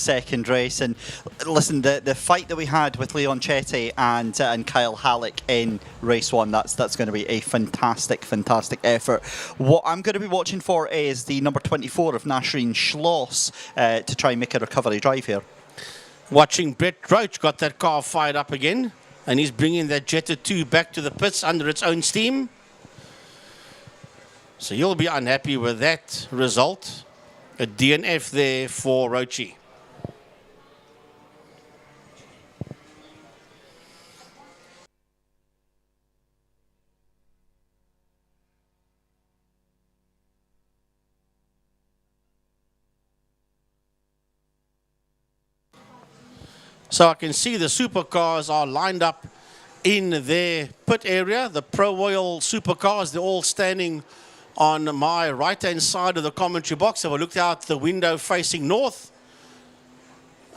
second race. And listen, the fight that we had with Leon Chetty and Kyle Halleck in race 1, that's going to be a fantastic effort. What I'm going to be watching for is the number 24 of Nasreen Schloss to try and make a recovery drive here. Watching Brett Roach got that car fired up again, and he's bringing that Jetta 2 back to the pits under its own steam. So you'll be unhappy with that result. A DNF there for Roachy. So I can see the supercars are lined up in their pit area. The Pro Royal supercars, they're all standing on my right-hand side of the commentary box. So I looked out the window facing north,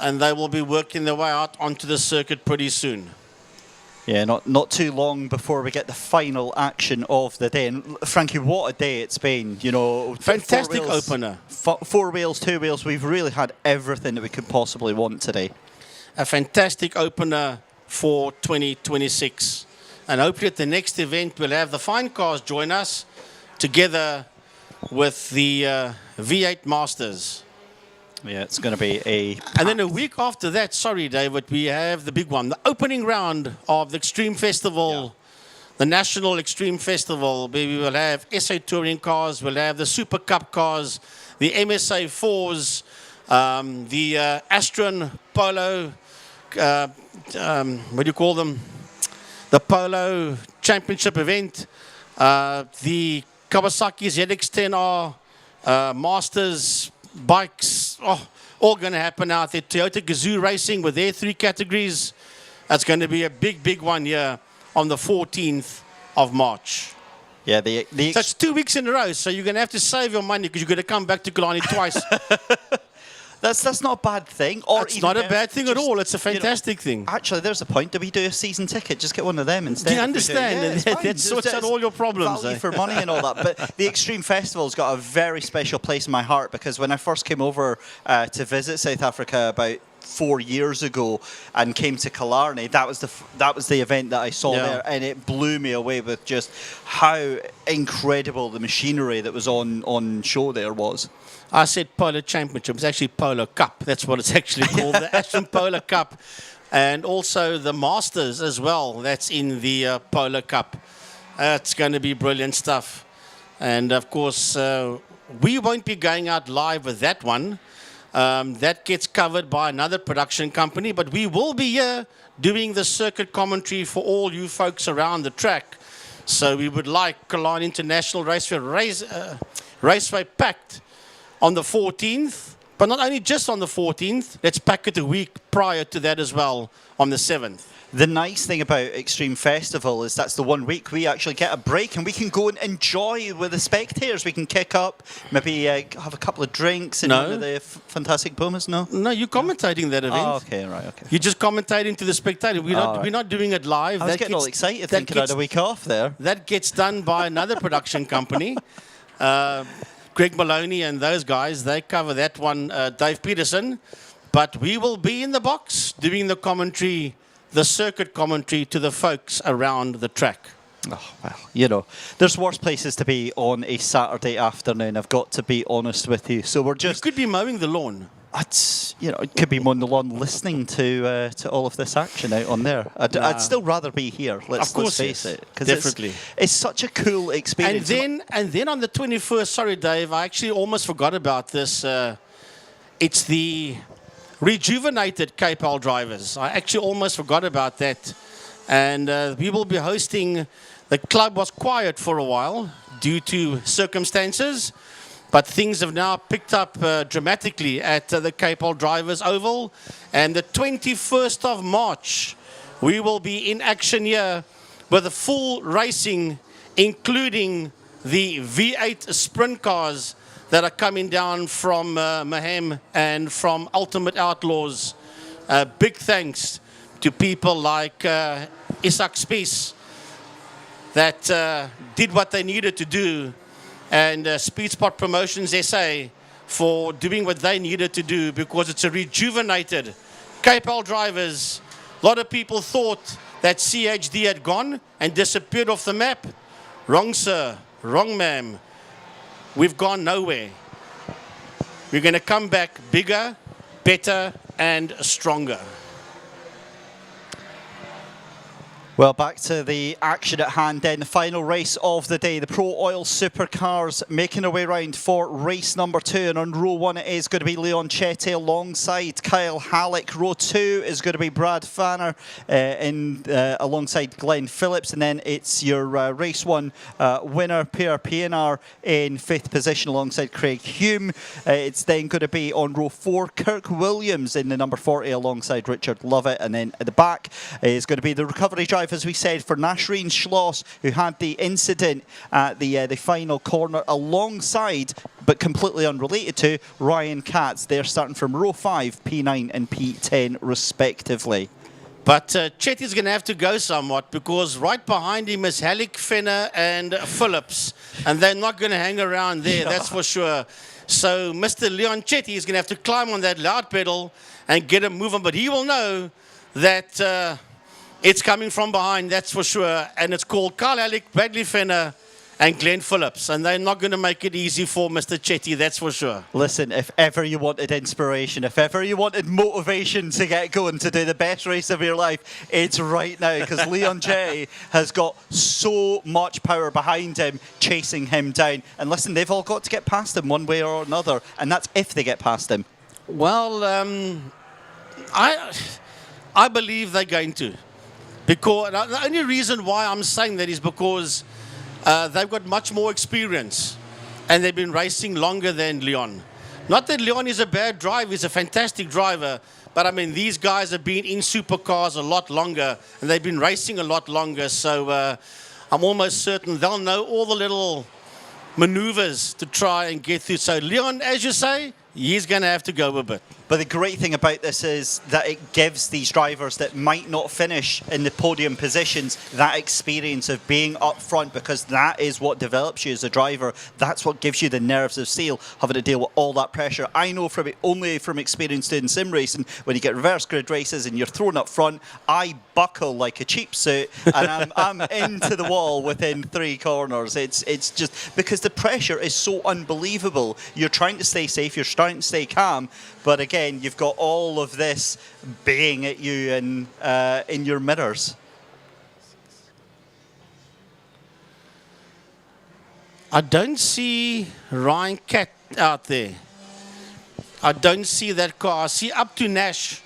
and they will be working their way out onto the circuit pretty soon. Yeah, not too long before we get the final action of the day. And Frankie, what a day it's been. You know, fantastic opener. 4 wheels, 2 wheels. We've really had everything that we could possibly want today. A fantastic opener for 2026. And hopefully at the next event we'll have the fine cars join us together with the V8 Masters. Yeah, it's going to be a... And then a week after that, sorry David, we have the big one. The opening round of the Extreme Festival, the National Extreme Festival, where we will have SA Touring cars, we'll have the Super Cup cars, the MSA 4s, the Astron Polo, what do you call them? The Polo Championship event, the Kawasaki ZX-10R Masters bikes, all going to happen out there. Toyota Gazoo Racing with their 3 categories. That's going to be a big one here on the 14th of March. Yeah, so it's 2 weeks in a row, so you're going to have to save your money because you're going to come back to Killarney twice. That's not a bad thing. It's not a bad thing at all. It's a fantastic thing. Actually, there's a point. Do we do a season ticket? Just get one of them instead. Do you understand? That sorts out all your problems. Value for money and all that. But the Extreme Festival's got a very special place in my heart because when I first came over to visit South Africa about 4 years ago and came to Killarney, that was the event that I saw there, and it blew me away with just how incredible the machinery that was on show there was. I said Polo Championship. It's actually Polo Cup. That's what it's actually called, the Astron Polo Cup. And also the Masters as well. That's in the Polo Cup. It's going to be brilliant stuff. And, of course, we won't be going out live with that one. That gets covered by another production company. But we will be here doing the circuit commentary for all you folks around the track. So we would like Killarney International Raceway packed on the 14th, but not only just on the 14th, let's pack it a week prior to that as well, on the 7th. The nice thing about Extreme Festival is that's the 1 week we actually get a break and we can go and enjoy with the spectators. We can kick up, maybe have a couple of drinks in one of the fantastic Pumas. No, you're commentating that event. Oh, okay, right, okay. You're just commentating to the spectator. We're not doing it live. I was getting all excited thinking I had a week off there. That gets done by another production company. Greg Maloney and those guys, they cover that one, Dave Peterson. But we will be in the box doing the commentary, the circuit commentary to the folks around the track. Oh, well, you know, there's worse places to be on a Saturday afternoon, I've got to be honest with you. So we're just... You could be mowing the lawn. It could be mowing the lawn listening to all of this action out on there. I'd still rather be here, let's face it. Definitely. It's such a cool experience. And then on the 21st, sorry Dave, I actually almost forgot about this. It's the rejuvenated KPL drivers. I actually almost forgot about that. And we will be hosting, the club was quiet for a while due to circumstances. But things have now picked up dramatically at the KPL Drivers Oval. And the 21st of March, we will be in action here with a full racing, including the V8 sprint cars that are coming down from Maham and from Ultimate Outlaws. Big thanks to people like Isak Spies that did what they needed to do, and Speed Spot Promotions SA for doing what they needed to do, because it's a rejuvenated KPL drivers. A lot of people thought that CHD had gone and disappeared off the map. Wrong, sir. Wrong, ma'am. We've gone nowhere. We're going to come back bigger, better, and stronger. Well, back to the action at hand then. The final race of the day. The Pro Oil Supercars making their way round for race number 2. And on row 1 it is going to be Leon Chetty alongside Kyle Halleck. Row 2 is going to be Brad Fanner alongside Glenn Phillips. And then it's your race 1 winner, Pierre Pienaar, in 5th position alongside Craig Hume. It's then going to be on row 4, Kirk Williams in the number 40 alongside Richard Lovett. And then at the back is going to be the recovery driver, as we said, for Nasreen Schloss, who had the incident at the final corner, alongside, but completely unrelated to, Ryan Katz. They're starting from row 5, P9 and P10 respectively. But Chetty's going to have to go somewhat, because right behind him is Halleck, Fenner and Phillips. And they're not going to hang around there, that's for sure. So Mr. Leon Chetty is going to have to climb on that loud pedal and get him moving. But he will know that it's coming from behind, that's for sure. And it's called Kyle Halleck, Bradley Fenner and Glenn Phillips. And they're not going to make it easy for Mr. Chetty, that's for sure. Listen, if ever you wanted inspiration, if ever you wanted motivation to get going, to do the best race of your life, it's right now, because Leon Chetty has got so much power behind him, chasing him down. And listen, they've all got to get past him one way or another, and that's if they get past him. Well, I believe they're going to. Because the only reason why I'm saying that is because they've got much more experience and they've been racing longer than Leon. Not that Leon is a bad driver, he's a fantastic driver, but I mean, these guys have been in supercars a lot longer and they've been racing a lot longer, so I'm almost certain they'll know all the little maneuvers to try and get through. So Leon, as you say, he's going to have to go a bit. But the great thing about this is that it gives these drivers that might not finish in the podium positions that experience of being up front, because that is what develops you as a driver. That's what gives you the nerves of steel, having to deal with all that pressure. I know only from experience doing sim racing, when you get reverse grid races and you're thrown up front, I buckle like a cheap suit and I'm into the wall within 3 corners. It's just because the pressure is so unbelievable. You're trying to stay safe, you're trying to stay calm, but again, you've got all of this baying at you in your mirrors. I don't see Ryan Cat out there. I don't see that car. I see up to Nash.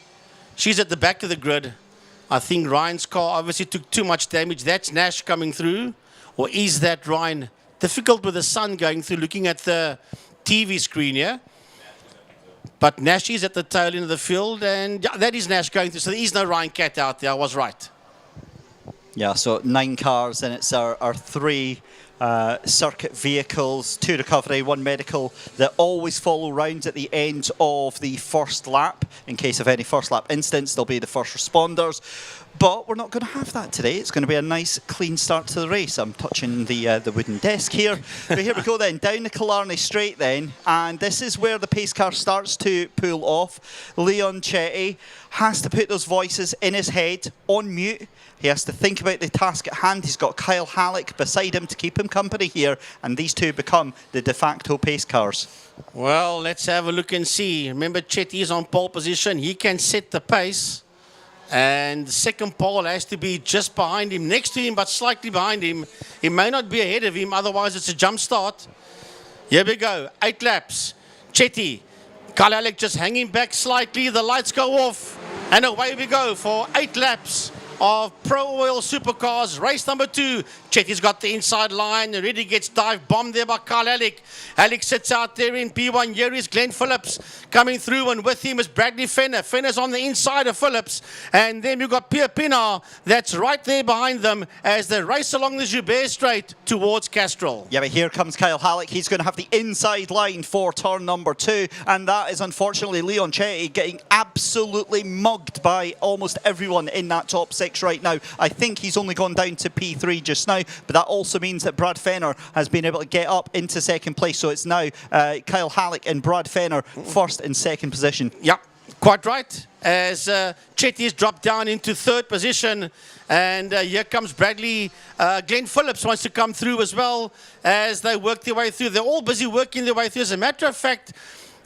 She's at the back of the grid. I think Ryan's car obviously took too much damage. That's Nash coming through. Or is that Ryan? Difficult with the sun going through, looking at the TV screen, yeah? But Nash is at the tail end of the field, and that is Nash going through. So there is no Ryan Cat out there. I was right. Yeah, so 9 cars, and it's our 3 circuit vehicles, 2 recovery, 1 medical, that always follow round at the end of the first lap. In case of any first lap incidents, they'll be the first responders. But we're not going to have that today. It's going to be a nice, clean start to the race. I'm touching the wooden desk here. But here we go then, down the Killarney straight then. And this is where the pace car starts to pull off. Leon Chetty has to put those voices in his head on mute. He has to think about the task at hand. He's got Kyle Halleck beside him to keep him company here. And these two become the de facto pace cars. Well, let's have a look and see. Remember, Chetty is on pole position. He can set the pace. And the second pole has to be just behind him, next to him, but slightly behind him. He may not be ahead of him, otherwise it's a jump start. Here we go, 8 laps. Chetty, Kyle Halleck just hanging back slightly. The lights go off, and away we go for 8 laps of Pro Oil Supercars, race number 2. Chetty's got the inside line, already gets dive bombed there by Kyle Halleck. Halleck sits out there in P1. Here is Glenn Phillips coming through, and with him is Bradley Fenner. Fenner's on the inside of Phillips, and then you've got Pierre Pienaar that's right there behind them as they race along the Joubert Straight towards Castrol. Yeah, but here comes Kyle Halleck. He's going to have the inside line for turn number 2, and that is unfortunately Leon Chetty getting absolutely mugged by almost everyone in that top 6. P6 right now. I think he's only gone down to P3 just now, but that also means that Brad Fenner has been able to get up into second place. So it's now Kyle Halleck and Brad Fenner first and second position. Yep, quite right. As Chetty's dropped down into third position. And here comes Bradley. Glenn Phillips wants to come through as well as they work their way through. They're all busy working their way through. As a matter of fact,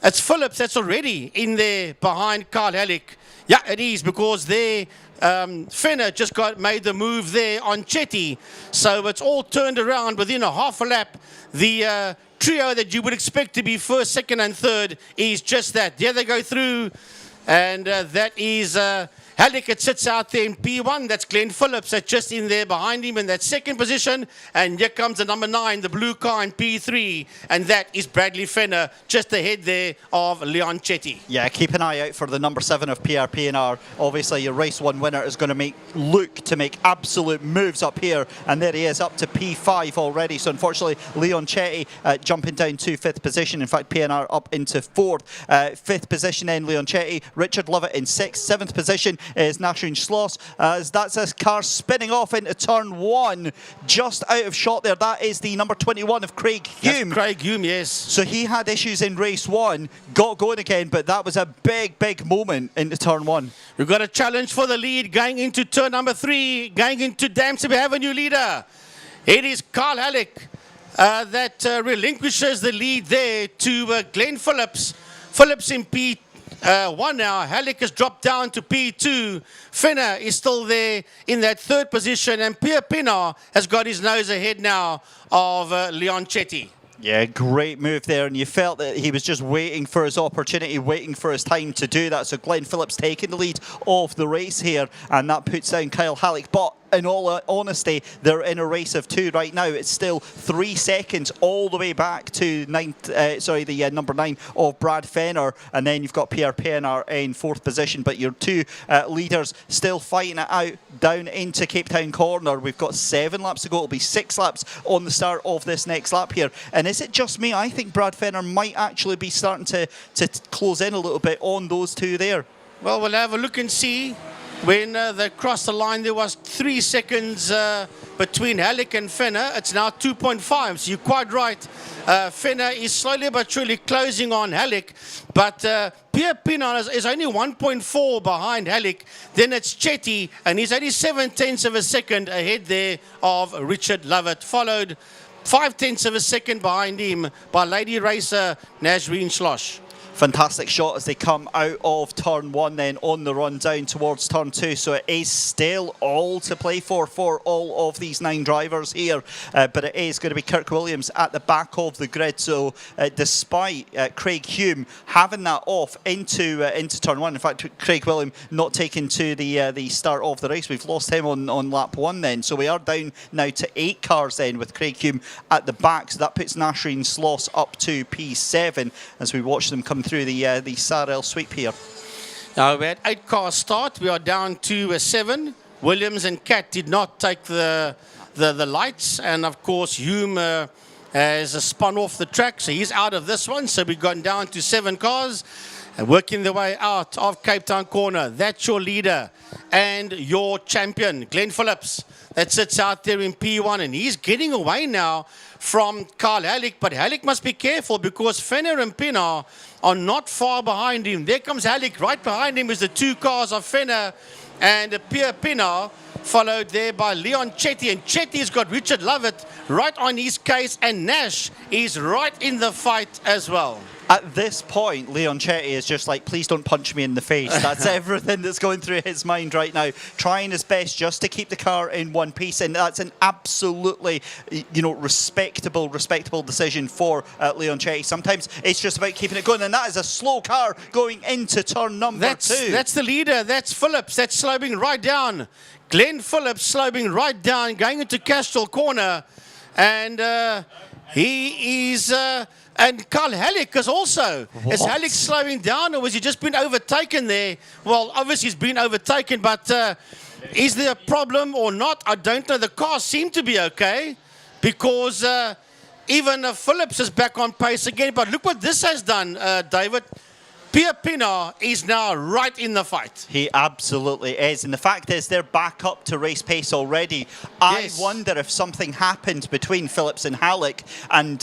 it's Phillips that's already in there behind Kyle Halleck. Yeah, it is, because Fenner just made the move there on Chetty. So it's all turned around within a half a lap. The trio that you would expect to be first, second and third is just that. There they go through. And that is Halleck. It sits out there in P1. That's Glenn Phillips that's just in there behind him in that second position. And here comes the number 9, the blue car in P3. And that is Bradley Fenner just ahead there of Leon Chetty. Yeah, keep an eye out for the number 7 of PRP&R. Obviously, your race 1 winner is going to look to make absolute moves up here. And there he is, up to P5 already. So unfortunately, Leon Chetty jumping down to 5th position. In fact, P&R up into 4th. 5th position then, Leon Chetty. Richard Lovett in 6th. 7th position is Nasrin Schloss. That's his car spinning off into turn 1. Just out of shot there. That is the number 21 of Craig Hume. That's Craig Hume, yes. So he had issues in race 1, got going again, but that was a big moment into turn 1. We've got a challenge for the lead going into turn number 3, going into Dempsey. We have a new leader. It is Kyle Halleck that relinquishes the lead there to Glenn Phillips. Phillips in P1 now. Halleck has dropped down to P2. Fenner is still there in that 3rd position, and Pierre Pienaar has got his nose ahead now of Leon Chetty. Yeah, great move there, and you felt that he was just waiting for his opportunity, waiting for his time to do that. So Glenn Phillips taking the lead of the race here, and that puts down Kyle Halleck. But in all honesty, they're in a race of 2 right now. It's still 3 seconds all the way back to number 9 of Brad Fenner, and then you've got Pierre Pienaar in 4th position. But your 2 leaders still fighting it out down into Cape Town Corner. We've got 7 laps to go. It'll be 6 laps on the start of this next lap here. And is it just me? I think Brad Fenner might actually be starting to close in a little bit on those 2 there. Well, we'll have a look and see. When they crossed the line, there was 3 seconds between Halleck and Fenner. It's now 2.5, so you're quite right. Fenner is slowly but surely closing on Halleck, but Pierre Pienaar is only 1.4 behind Halleck. Then it's Chetty, and he's only 7/10 of a second ahead there of Richard Lovett, followed 5/10 of a second behind him by lady racer Nasrin Schloss. Fantastic shot as they come out of turn 1, then on the run down towards turn 2. So it is still all to play for all of these 9 drivers here. But it is going to be Kirk Williams at the back of the grid. So despite Craig Hume having that off into turn 1, in fact, Craig Williams not taken to the start of the race. We've lost him on lap 1 then. So we are down now to 8 cars then with Craig Hume at the back. So that puts Nasrin Schloss up to P7 as we watch them come through the Sarel sweep here. Now we had 8 cars start. We are down to 7. Williams and Cat did not take the lights, and of course Hume has spun off the track, so he's out of this one. So we've gone down to 7 cars and working their way out of Cape Town Corner. That's your leader and your champion, Glenn Phillips, that sits out there in P1, and he's getting away now from Kyle Halleck, but Halleck must be careful because Fenner and Pienaar are not far behind him. There comes Halleck. Right behind him is the 2 cars of Fenner and Pierre Pienaar, followed there by Leon Chetty. And Chetty's got Richard Lovett right on his case, and Nash is right in the fight as well. At this point, Leon Chetty is just like, please don't punch me in the face. That's everything that's going through his mind right now. Trying his best just to keep the car in one piece. And that's an absolutely, respectable decision for Leon Chetty. Sometimes it's just about keeping it going. And that is a slow car going into turn number 2. That's the leader. That's Phillips. That's slowing right down. Glenn Phillips slowing right down, going into Castrol Corner. And he is... And Kyle Halleck is also. What? Is Halleck slowing down, or has he just been overtaken there? Well, obviously he's been overtaken, but is there a problem or not? I don't know. The cars seem to be okay because even Phillips is back on pace again. But look what this has done, David. Pierre Pienaar is now right in the fight. He absolutely is. And the fact is, they're back up to race pace already. Yes. I wonder if something happened between Phillips and Halleck, and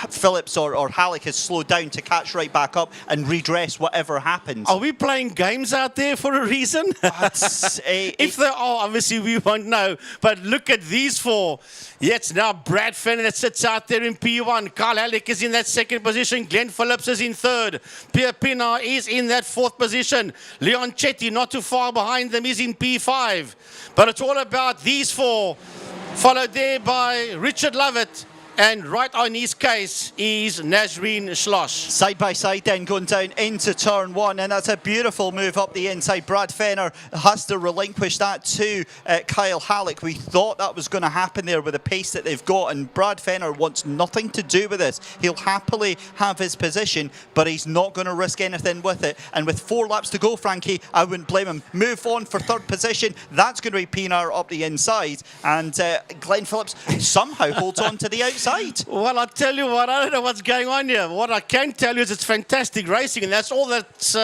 Phillips or Halleck has slowed down to catch right back up and redress whatever happens. Are we playing games out there for a reason? If there are, obviously we won't know. But look at these four. Yeah, it's now Brad Fenner that sits out there in P1. Carl Halleck is in that second position. Glenn Phillips is in third. Pierre Pienaar is in that fourth position. Leon Chetty, not too far behind them, is in P5. But it's all about these four, followed there by Richard Lovett. And right on his case is Nazreen Schloss. Side by side then going down into turn one, and that's a beautiful move up the inside. Brad Fenner has to relinquish that to Kyle Halleck. We thought that was going to happen there with the pace that they've got, and Brad Fenner wants nothing to do with this. He'll happily have his position, but he's not going to risk anything with it. And with 4 laps to go, Frankie, I wouldn't blame him. Move on for third position. That's going to be Pienaar up the inside, and Glenn Phillips somehow holds on to the outside. Well, I'll tell you what, I don't know what's going on here. What I can tell you is it's fantastic racing, and that's all that's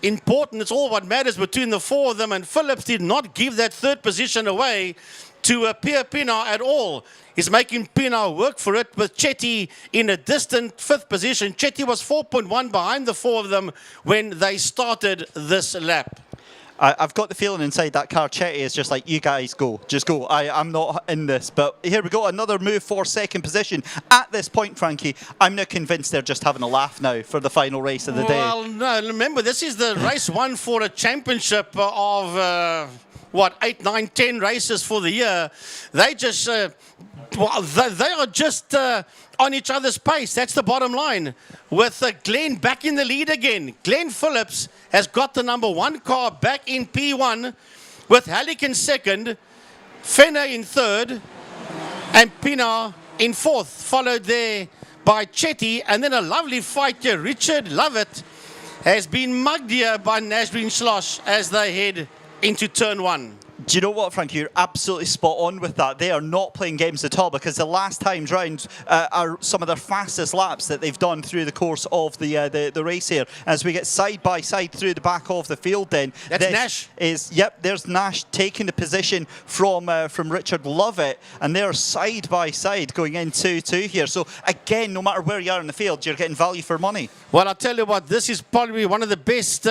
important. It's all what matters between the four of them, and Phillips did not give that third position away to Pierre Pienaar at all. He's making Pienaar work for it with Chetty in a distant 5th position. Chetty was 4.1 behind the four of them when they started this lap. I've got the feeling inside that car, Chetty is just like, you guys go, just go. I'm not in this. But here we go, another move for second position. At this point, Frankie, I'm now convinced they're just having a laugh now for the final race of the day. Well, no, remember, this is the race one for a championship of, 8, 9, 10 races for the year. They just, they are just on each other's pace. That's the bottom line. With Glenn back in the lead again. Glenn Phillips has got the number 1 car back in P1 with Halleck in second, Fenner in third, and Pienaar in fourth, followed there by Chetty, and then a lovely fight here. Richard Lovett has been mugged here by Nazreen Schloss as they head into turn 1. Do you know what, Frank? You're absolutely spot on with that. They are not playing games at all, because the last times round are some of their fastest laps that they've done through the course of the race here. As we get side by side through the back of the field, then that's Nash. There's Nash taking the position from Richard Lovett, and they're side by side going into here. So again, no matter where you are in the field, you're getting value for money. Well, I'll tell you what, this is probably one of the best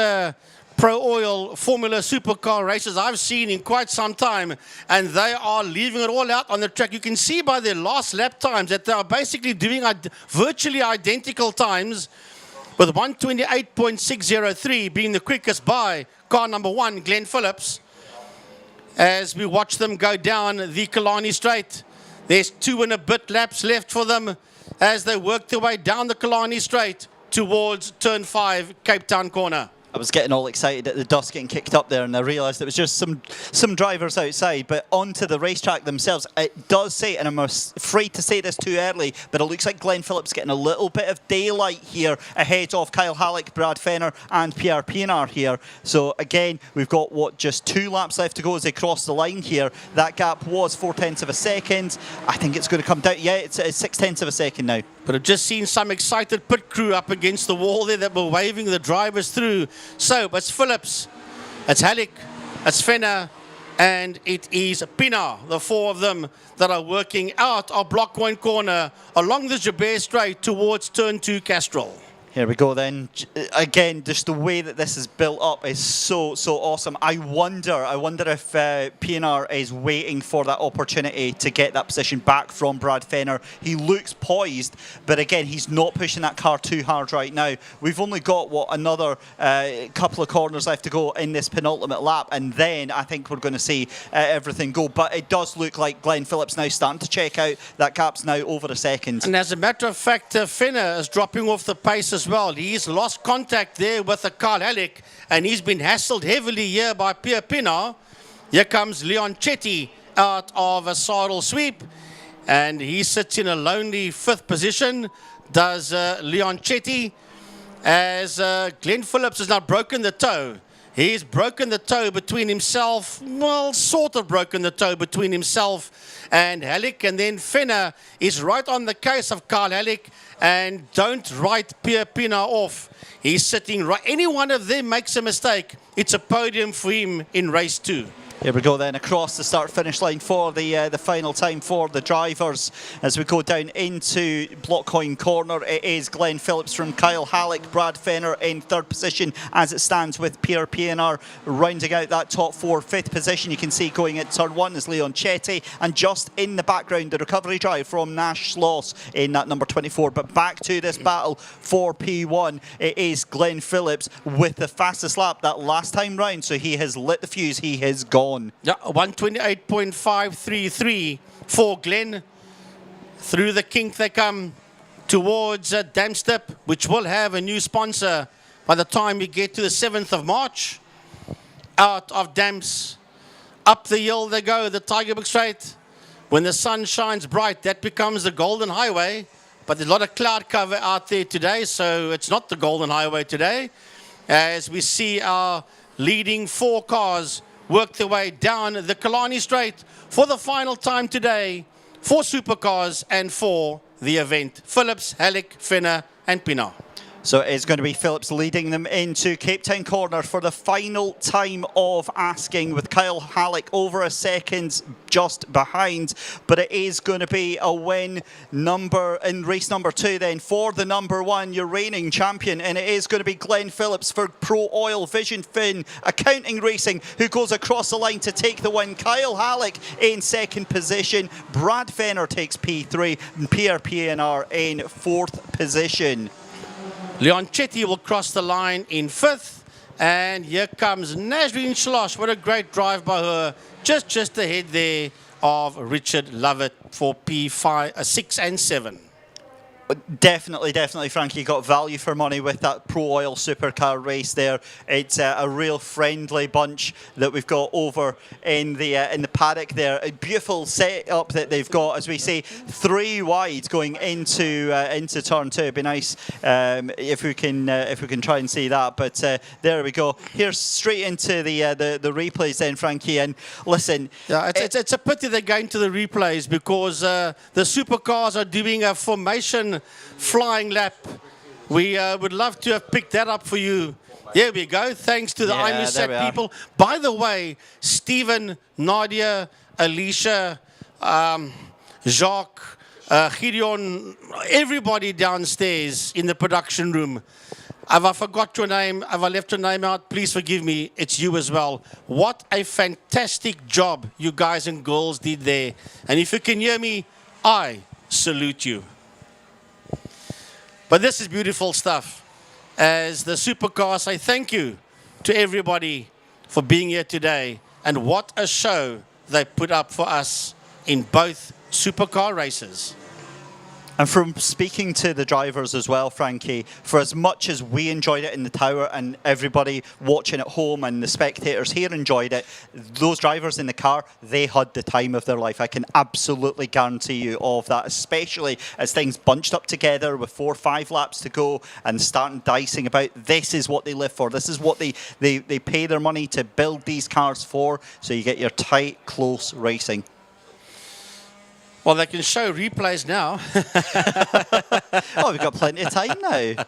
Pro Oil Formula Supercar races I've seen in quite some time, and they are leaving it all out on the track. You can see by their last lap times that they are basically doing virtually identical times, with 1:28.603 being the quickest by car number 1, Glenn Phillips, as we watch them go down the Killarney Straight. There's 2 and a bit laps left for them as they work their way down the Killarney Straight towards turn 5, Cape Town corner. I was getting all excited at the dust getting kicked up there, and I realised it was just some drivers outside. But onto the racetrack themselves, it does say, and I'm afraid to say this too early, but it looks like Glenn Phillips getting a little bit of daylight here ahead of Kyle Halleck, Brad Fenner and Pierre Pienaar here. So again, we've got, just 2 laps left to go as they cross the line here. That gap was 0.4 of a second. I think it's going to come down. Yeah, it's 0.6 of a second now. But I've just seen some excited pit crew up against the wall there that were waving the drivers through. So it's Phillips, it's Halleck, it's Fenner, and it is Pienaar, the 4 of them that are working out of Block 1 corner along the Joubert Straight towards turn 2 Castrol. Here we go then. Again, just the way that this is built up is so awesome. I wonder if Pienaar is waiting for that opportunity to get that position back from Brad Fenner. He looks poised, but again, he's not pushing that car too hard right now. We've only got, another couple of corners left to go in this penultimate lap, and then I think we're going to see everything go. But it does look like Glenn Phillips now starting to check out. That gap's now over a second. And as a matter of fact, Fenner is dropping off the pace as well. He's lost contact there with Carl Halleck, and he's been hassled heavily here by Pierre Pienaar. Here comes Leon Chetty out of a saddle sweep, and he sits in a lonely 5th position, does Leon Chetty, as Glenn Phillips has now broken the toe. He's broken the toe between himself, well, sort of broken the toe between himself and Halleck. And then Fenner is right on the case of Carl Halleck. And don't write Pierre Pienaar off. He's sitting right. Any one of them makes a mistake, it's a podium for him in race 2. Here we go then across the start-finish line for the final time for the drivers. As we go down into Blockcoin Corner, it is Glenn Phillips from Kyle Halleck, Brad Fenner in third position as it stands, with Pierre Pienaar rounding out that top 4. Fifth position you can see going at turn 1 is Leon Chetty, and just in the background the recovery drive from Nash Sloss in that number 24. But back to this battle for P1, it is Glenn Phillips with the fastest lap that last time round, so he has lit the fuse, he has gone. Yeah, 128.533 for Glenn. Through the kink they come towards Damstep, which will have a new sponsor by the time we get to the 7th of March. Out of Damps, up the hill they go, the Tigerberg Straight. When the sun shines bright, that becomes the Golden Highway. But there's a lot of cloud cover out there today, so it's not the Golden Highway today. As we see our leading 4 cars work their way down the Killarney Straight for the final time today for Supercars and for the event. Phillips, Halleck, Fenner and Pienaar. So it's going to be Phillips leading them into Cape Town Corner for the final time of asking, with Kyle Halleck over a second just behind. But it is going to be a win in race number 2 then for the number 1, your reigning champion. And it is going to be Glenn Phillips for Pro Oil Vision Fin Accounting Racing, who goes across the line to take the win. Kyle Halleck in second position. Brad Fenner takes P3 and Pierre Pienaar in 4th position. Leon Chetty will cross the line in 5th. And here comes Nazreen Schloss. What a great drive by her. Just ahead there of Richard Lovett for P5, 6 and 7. Definitely, Frankie, got value for money with that Pro Oil Supercar race there. It's a real friendly bunch that we've got over in the paddock there. A beautiful setup that they've got, as we say, 3 wide going into turn 2. It'd be nice if we can try and see that. But there we go. Here's straight into the replays then, Frankie. And listen, yeah, it's a pity they're going to the replays, because the Supercars are doing a formation flying lap. We would love to have picked that up for you. There we go. Thanks to the IMUSAT people. By the way, Stephen, Nadia, Alicia, Jacques, Gideon, everybody downstairs in the production room. If I forgot your name, if I left your name out, please forgive me. It's you as well. What a fantastic job you guys and girls did there. And if you can hear me, I salute you. But this is beautiful stuff. As the Supercars say thank you to everybody for being here today. And what a show they put up for us in both Supercar races. And from speaking to the drivers as well, Frankie, for as much as we enjoyed it in the tower and everybody watching at home and the spectators here enjoyed it, those drivers in the car, they had the time of their life. I can absolutely guarantee you of that, especially as things bunched up together with 4 or 5 laps to go and starting dicing about. This is what they live for. This is what they pay their money to build these cars for, so you get your tight, close racing. Well, they can show replays now. Oh, we've got plenty of time now.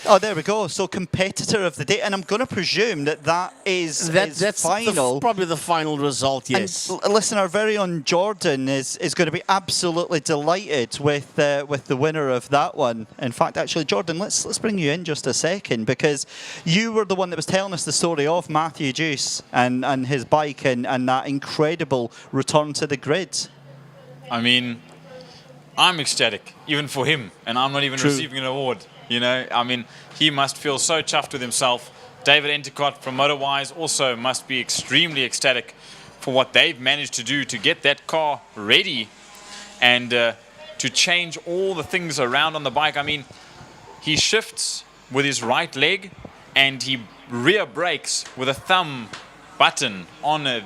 Oh, there we go. So competitor of the day. And I'm going to presume that is that's final. Probably the final result, yes. And listen, our very own Jordan is going to be absolutely delighted with the winner of that one. In fact, actually, Jordan, let's bring you in just a second, because you were the one that was telling us the story of Matthew Juice and his bike and that incredible return to the grid. I mean, I'm ecstatic, even for him, and I'm not even receiving an award, you know. I mean, he must feel so chuffed with himself. David Entercott from Motorwise also must be extremely ecstatic for what they've managed to do to get that car ready and to change all the things around on the bike. I mean, he shifts with his right leg and he rear brakes with a thumb button on a